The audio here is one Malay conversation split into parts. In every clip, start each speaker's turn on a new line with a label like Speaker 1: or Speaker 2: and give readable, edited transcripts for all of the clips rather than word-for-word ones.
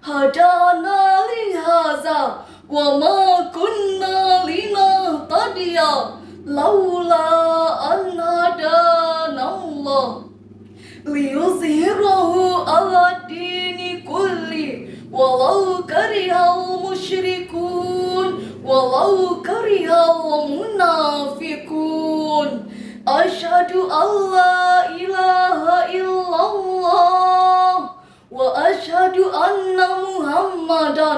Speaker 1: هدانا لهذا وما كنا لنهتدي لولا أن هدانا الله ليظهره على الدين كله ولو كره المشركون ولو كره المنافقون أشهد أن لا إله إلا الله وأشهد أن محمدا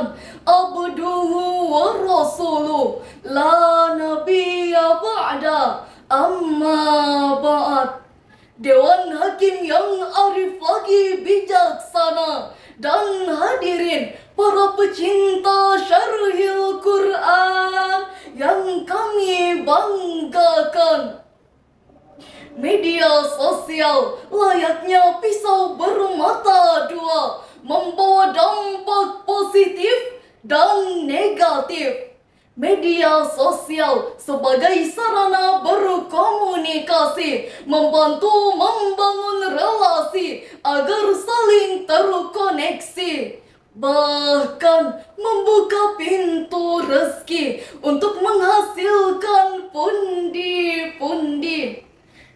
Speaker 1: عبده ورسوله لا نبي بعده أما بعد. Dewan Hakim yang arif lagi bijaksana dan hadirin para pecinta syarhil Quran yang kami banggakan. Media sosial layaknya pisau bermata dua, membawa dampak positif dan negatif. Media sosial sebagai sarana berkomunikasi membantu membangun relasi agar saling terkoneksi, bahkan membuka pintu rezeki untuk menghasilkan pundi-pundi.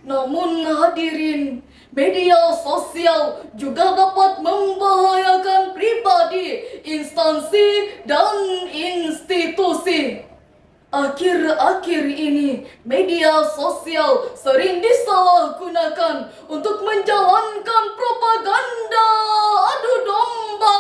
Speaker 1: Namun hadirin, media sosial juga dapat membahayakan pribadi, instansi, dan institusi. Akhir-akhir ini, media sosial sering disalahgunakan untuk menjalankan propaganda adu domba,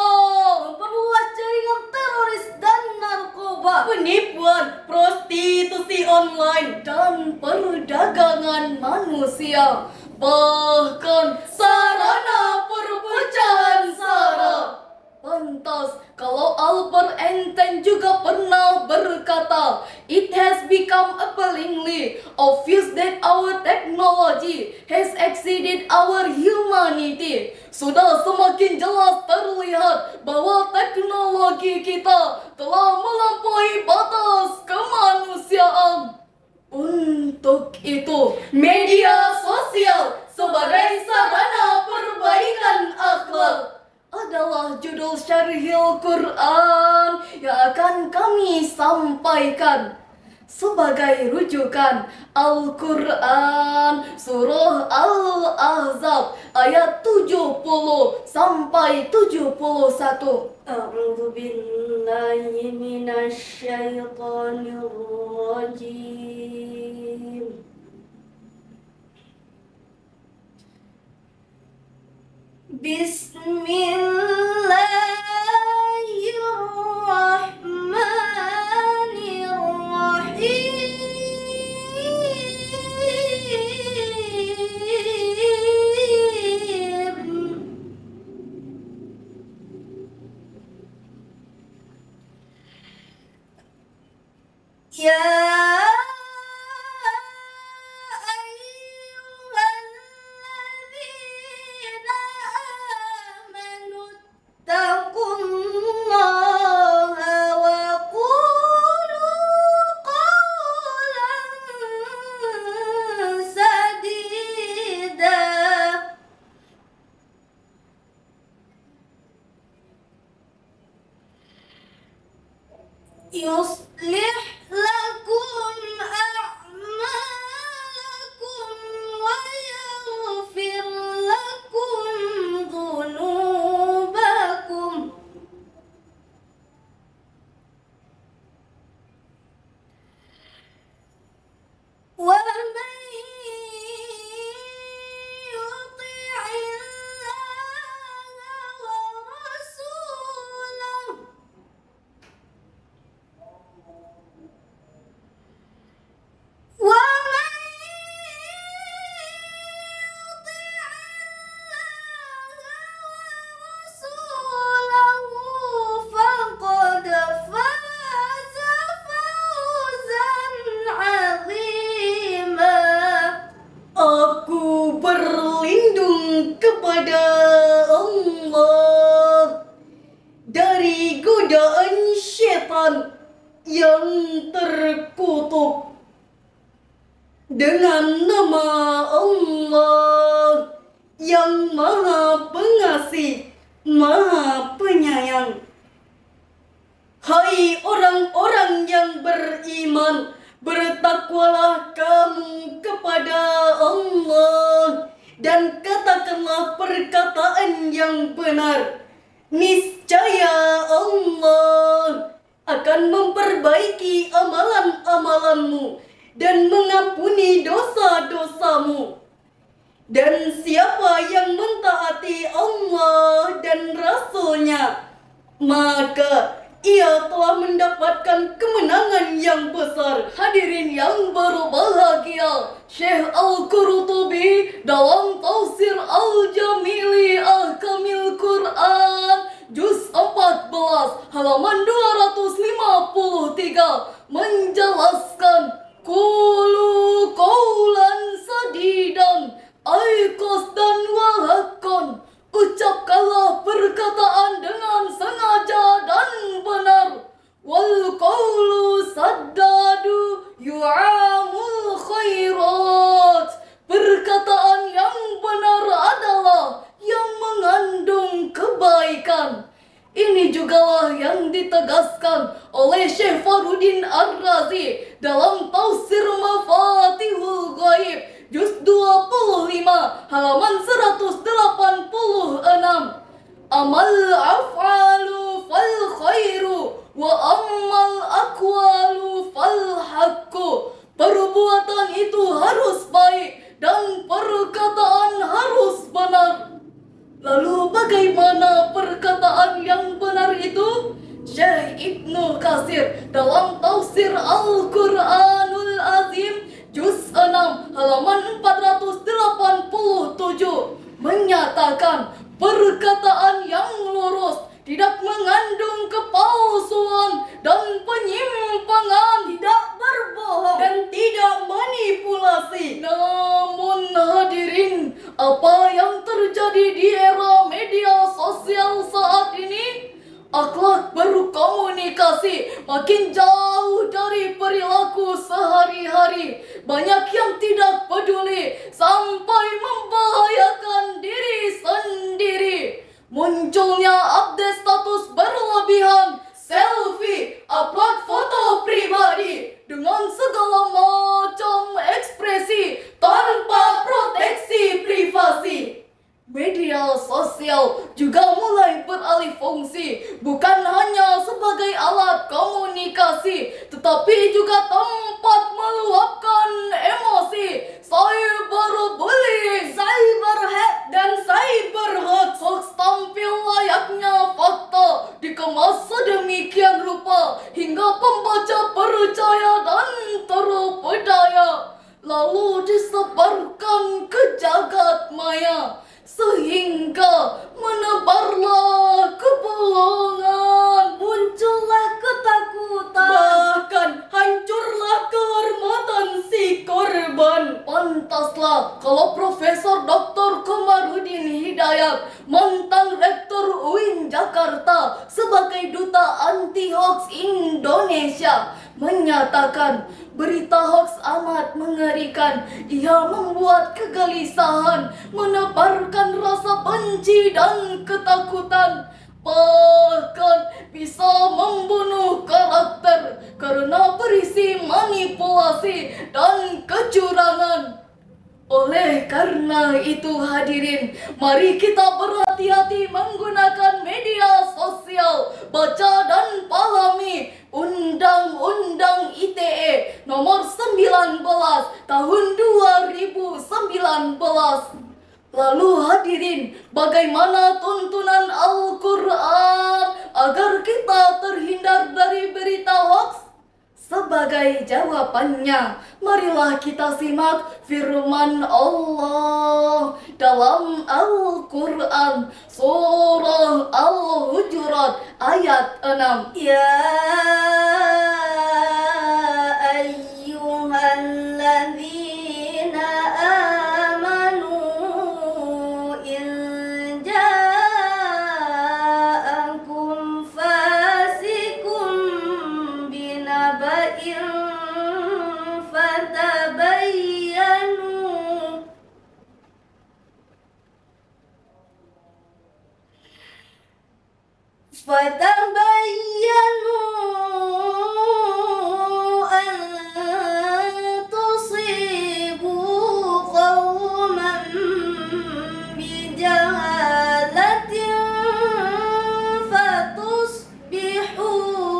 Speaker 1: memperluas jaringan teroris dan narkoba, penipuan, prostitusi online, dan perdagangan manusia, bahkan sarana perpecahan sara. Pantas kalau Albert Einstein juga pernah berkata, "It has become appallingly obvious that our technology has exceeded our humanity." Sudah semakin jelas terlihat bahwa teknologi kita telah melampaui batas kemanusiaan. Untuk itu, media sosial sebagai sarana perbaikan akhlak adalah judul syarhil Quran yang akan kami sampaikan. Sebagai rujukan, Al-Quran Surah Al-Ahzab ayat 70 sampai 71. A'udzu billahi minasy syaithanir rajim. Bismillahirrahmanirrahim. Ya yuslih lakum a'malakum wa yaghfir lakum dhunubakum wa man yuti'illaha wa rasulahu kepada Allah dari godaan syaitan yang terkutuk dengan nama Allah yang Maha Pengasih, Maha Penyayang. kenyang. Hai orang-orang yang beriman, bertakwalah kamu kepada Allah dan katakanlah perkataan yang benar. Niscaya Allah akan memperbaiki amalan-amalanmu dan mengampuni dosa-dosamu. Dan siapa yang mentaati Allah dan Rasul-Nya, maka ia telah mendapatkan kemenangan yang besar.
Speaker 2: Hadirin yang berbahagia, Syekh Al-Qurtubi dalam Tafsir Al-Jamili Ahkamil Quran Juz 14 halaman 253 menjelaskan, Qulu qawlan sadidan ay qasdan wa haqqan, ucapkanlah perkataan dengan sengaja dan benar. Wal qawlu saddadu yu'amul khairat, perkataan yang benar adalah yang mengandung kebaikan. Ini jugalah yang ditegaskan oleh Syekh Faruddin Ar-Razi dalam Tafsir Mafatihul Ghaib Juz 25 halaman 186. Amal af'alu fal khairu wa ammal aqwalu fal haqqu. Perbuatan itu harus baik dan perkataan harus benar. Lalu bagaimana perkataan yang benar itu? Syekh Ibnu Katsir dalam Tafsir Al-Quranul Azim Juz 6 halaman 487 menyatakan, perkataan yang lurus tidak mengandung kepalsuan dan penyimpangan,
Speaker 1: Tidak berbohong dan tidak manipulasi.
Speaker 2: Namun hadirin, apa yang terjadi di era media sosial saat ini? Akhlak berkomunikasi makin jauh dari perilaku sehari-hari. Banyak yang tidak peduli sampai membahayakan diri sendiri. Munculnya update status berlebihan, selfie, upload foto pribadi dengan segala macam ekspresi tanpa proteksi privasi. Media sosial juga mulai beralih fungsi, bukan hanya sebagai alat komunikasi, tetapi juga tempat meluapkan emosi. Cyberbullying,
Speaker 1: Cyberhate dan cyberhoax.
Speaker 2: hoax tampil layaknya fakta, dikemas sedemikian rupa hingga pembaca percaya dan terpedaya, lalu disebarkan ke jagat maya, sehingga menebarlah kebohongan,
Speaker 1: Muncullah ketakutan, bahkan hancurlah kehormatan si korban.
Speaker 2: Pantaslah kalau Profesor Dr. Komarudin Hidayat, mantan Rektor UIN Jakarta sebagai Duta Anti Hoax Indonesia, menyatakan berita hoax amat mengerikan. Ia membuat kegelisahan, menebarkan rasa benci dan ketakutan, bahkan bisa membunuh karakter karena berisi manipulasi dan kecurangan. Oleh karena itu hadirin, mari kita berhati-hati menggunakan media sosial. Baca dan pahami Undang-Undang ITE nomor 19 tahun 2019. Lalu hadirin, bagaimana tuntunan Al-Quran agar kita terhindar dari berita hoax? Sebagai jawabannya, marilah kita simak firman Allah dalam Al-Quran Surah Al-Hujurat ayat 6.
Speaker 1: Ya ayyuhalladzina amanu in ja'akum fasikum binaba'in fatabayyanu. فتبينوا أن تصيبوا قوما بجهالة فتصبحوا على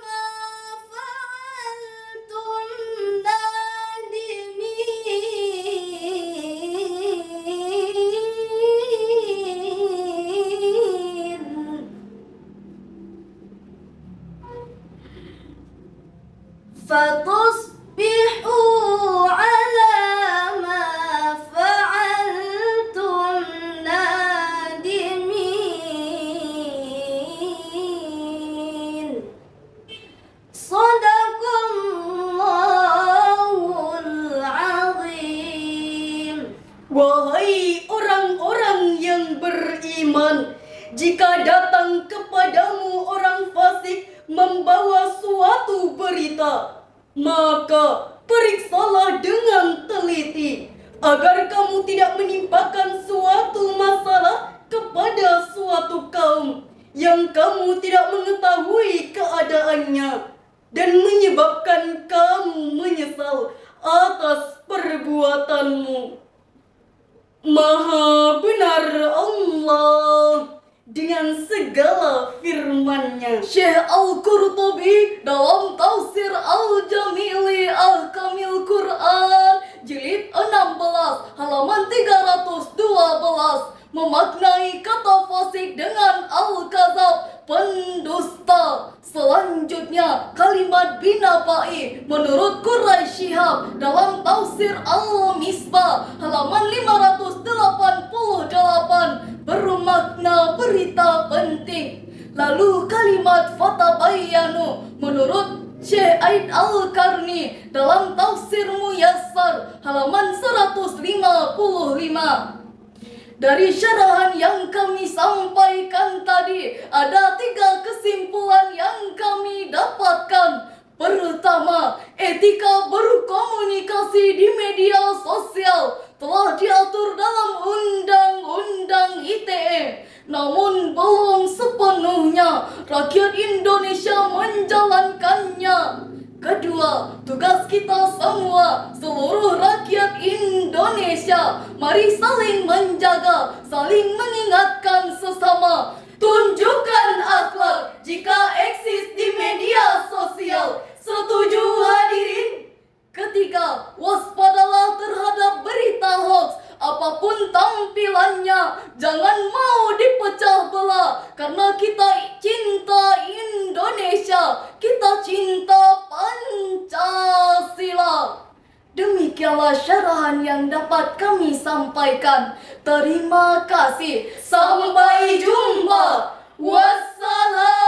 Speaker 1: ما فعلتم نادمين فتصبحوا على ما فعلتم نادمين صدق الله العظيم.
Speaker 2: Wahai orang-orang yang beriman, jika datang kepadamu orang fasik membawa suatu berita, maka periksalah dengan teliti, agar kamu tidak menimpakan suatu masalah kepada suatu kaum yang kamu tidak mengetahui keadaannya, dan menyebabkan kamu menyesal atas perbuatanmu. Maha benar Allah dengan segala firman-Nya. Syekh Al-Qurtubi dalam tafsir Al-Jamili Ahkamil Quran jilid 16 halaman 312 memaknai kata fasik dengan al-kadzab, pendusta. Selanjutnya kalimat binapai menurut Quraisy Shihab dalam tafsir Al-Misbah halaman 588 bermakna berita penting. Lalu kalimat fatabayyanu menurut Syekh Aid Al-Qarni dalam tafsir Muyassar halaman 155. Dari syarahan yang kami sampaikan tadi, ada 3 kesimpulan yang kami dapatkan. Pertama, etika berkomunikasi di media sosial telah diatur dalam Undang-Undang ITE. Namun belum sepenuhnya rakyat Indonesia menjalankannya. Kedua, tugas kita semua, seluruh rakyat Indonesia, mari saling menjaga, saling mengingatkan sesama. Tunjukkan akhlak jika eksis di media sosial. Setuju hadirin? Ketiga, waspadalah terhadap berita hoax. Apapun tampilannya, jangan mau dipecah belah. Karena kita cinta Indonesia, kita cinta Pancasila. Demikianlah syarahan yang dapat kami sampaikan. Terima kasih. Sampai jumpa. Wassalam.